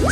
What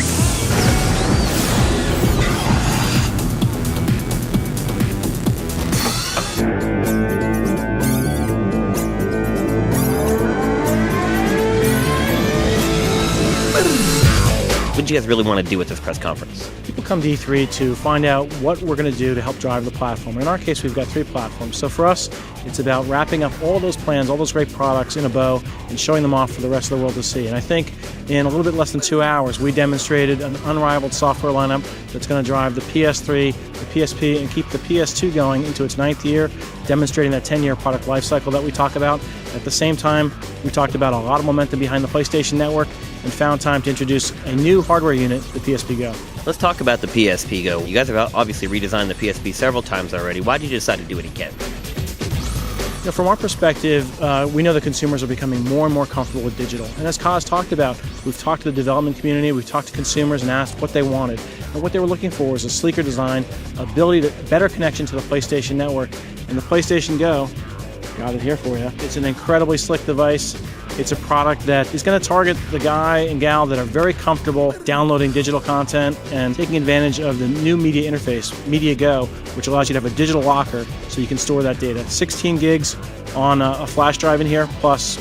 did you guys really want to do with this press conference? People come to E3 to find out what we're going to do to help drive the platform. In our case, we've got 3 platforms. So for us, it's about wrapping up all those plans, all those great products in a bow and showing them off for the rest of the world to see. And I think in a little bit less than 2 hours, we demonstrated an unrivaled software lineup that's going to drive the PS3, the PSP, and keep the PS2 going into its 9th year, demonstrating that 10-year product lifecycle that we talk about. At the same time, we talked about a lot of momentum behind the PlayStation Network and found time to introduce a new hardware unit, the PSP Go. Let's talk about the PSP Go. You guys have obviously redesigned the PSP several times already. Why did you decide to do it again? You know, from our perspective, we know that consumers are becoming more and more comfortable with digital. And as Kaz talked about, we've talked to the development community, we've talked to consumers and asked what they wanted. And what they were looking for was a sleeker design, ability to better connection to the PlayStation Network. And the PlayStation Go, got it here for you. It's an incredibly slick device. It's a product that is going to target the guy and gal that are very comfortable downloading digital content and taking advantage of the new media interface, Media Go, which allows you to have a digital locker so you can store that data. 16 gigs on a flash drive in here, plus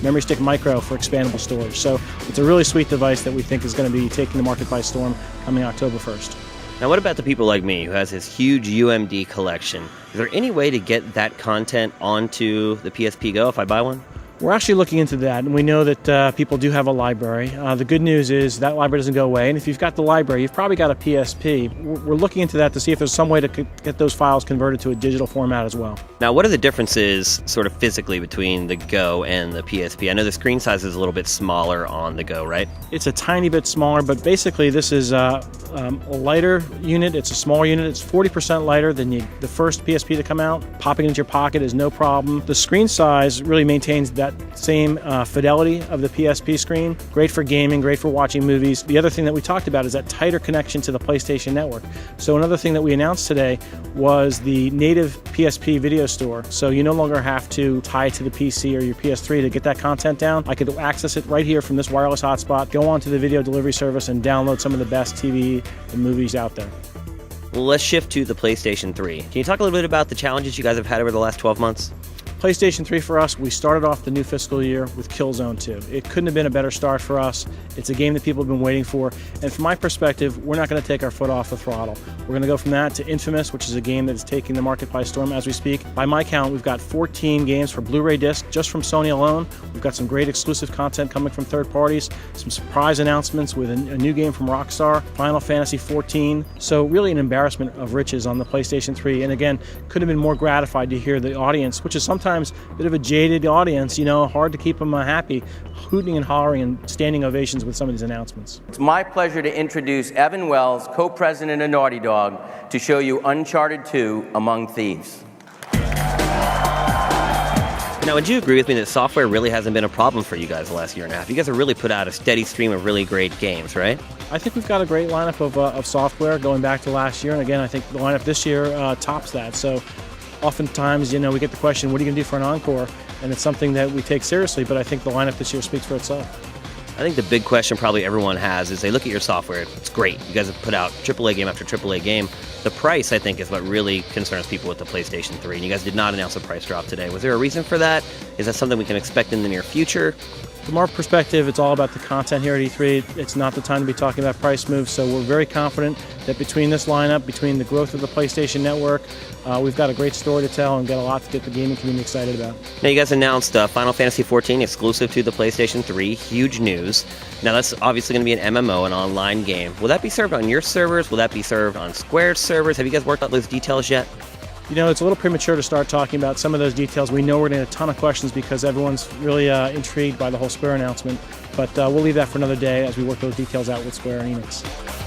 memory stick micro for expandable storage. So it's a really sweet device that we think is going to be taking the market by storm coming October 1st. Now, what about the people like me who has this huge UMD collection? Is there any way to get that content onto the PSP Go if I buy one? We're actually looking into that, and we know that people do have a library. The good news is that library doesn't go away, and if you've got the library, you've probably got a PSP. We're looking into that to see if there's some way to get those files converted to a digital format as well. Now, what are the differences sort of physically between the Go and the PSP? I know the screen size is a little bit smaller on the Go, right? It's a tiny bit smaller, but basically this is a lighter unit. It's a smaller unit. It's 40% lighter than the first PSP to come out. Popping it into your pocket is no problem. The screen size really maintains that same fidelity of the PSP screen. Great for gaming, great for watching movies. The other thing that we talked about is that tighter connection to the PlayStation Network. So another thing that we announced today was the native PSP video store. So you no longer have to tie it to the PC or your PS3 to get that content down. I could access it right here from this wireless hotspot, go onto the video delivery service and download some of the best TV and movies out there. Well, let's shift to the PlayStation 3. Can you talk a little bit about the challenges you guys have had over the last 12 months? PlayStation 3 for us, we started off the new fiscal year with Killzone 2. It couldn't have been a better start for us. It's a game that people have been waiting for. And from my perspective, we're not going to take our foot off the throttle. We're going to go from that to Infamous, which is a game that is taking the market by storm as we speak. By my count, we've got 14 games for Blu-ray disc just from Sony alone. We've got some great exclusive content coming from third parties, some surprise announcements with a new game from Rockstar, Final Fantasy 14. So really an embarrassment of riches on the PlayStation 3. And again, couldn't have been more gratified to hear the audience, which is sometimes a bit of a jaded audience, hard to keep them happy, hooting and hollering and standing ovations with some of these announcements. It's my pleasure to introduce Evan Wells, co-president of Naughty Dog, to show you Uncharted 2: Among Thieves. Now, would you agree with me that software really hasn't been a problem for you guys the last year and a half? You guys have really put out a steady stream of really great games, right? I think we've got a great lineup of software going back to last year, and again, I think the lineup this year tops that. So oftentimes, we get the question, what are you going to do for an encore? And it's something that we take seriously, but I think the lineup this year speaks for itself. I think the big question probably everyone has is they look at your software. It's great. You guys have put out AAA game after AAA game. The price, I think, is what really concerns people with the PlayStation 3. And you guys did not announce a price drop today. Was there a reason for that? Is that something we can expect in the near future? From our perspective, it's all about the content here at E3. It's not the time to be talking about price moves, so we're very confident that between this lineup, between the growth of the PlayStation Network, we've got a great story to tell and got a lot to get the gaming community excited about. Now, you guys announced Final Fantasy 14 exclusive to the PlayStation 3. Huge news. Now, that's obviously going to be an MMO, an online game. Will that be served on your servers? Will that be served on Square's servers? Have you guys worked out those details yet? It's a little premature to start talking about some of those details. We know we're going to get a ton of questions because everyone's really intrigued by the whole Square announcement. But we'll leave that for another day as we work those details out with Square and Enix.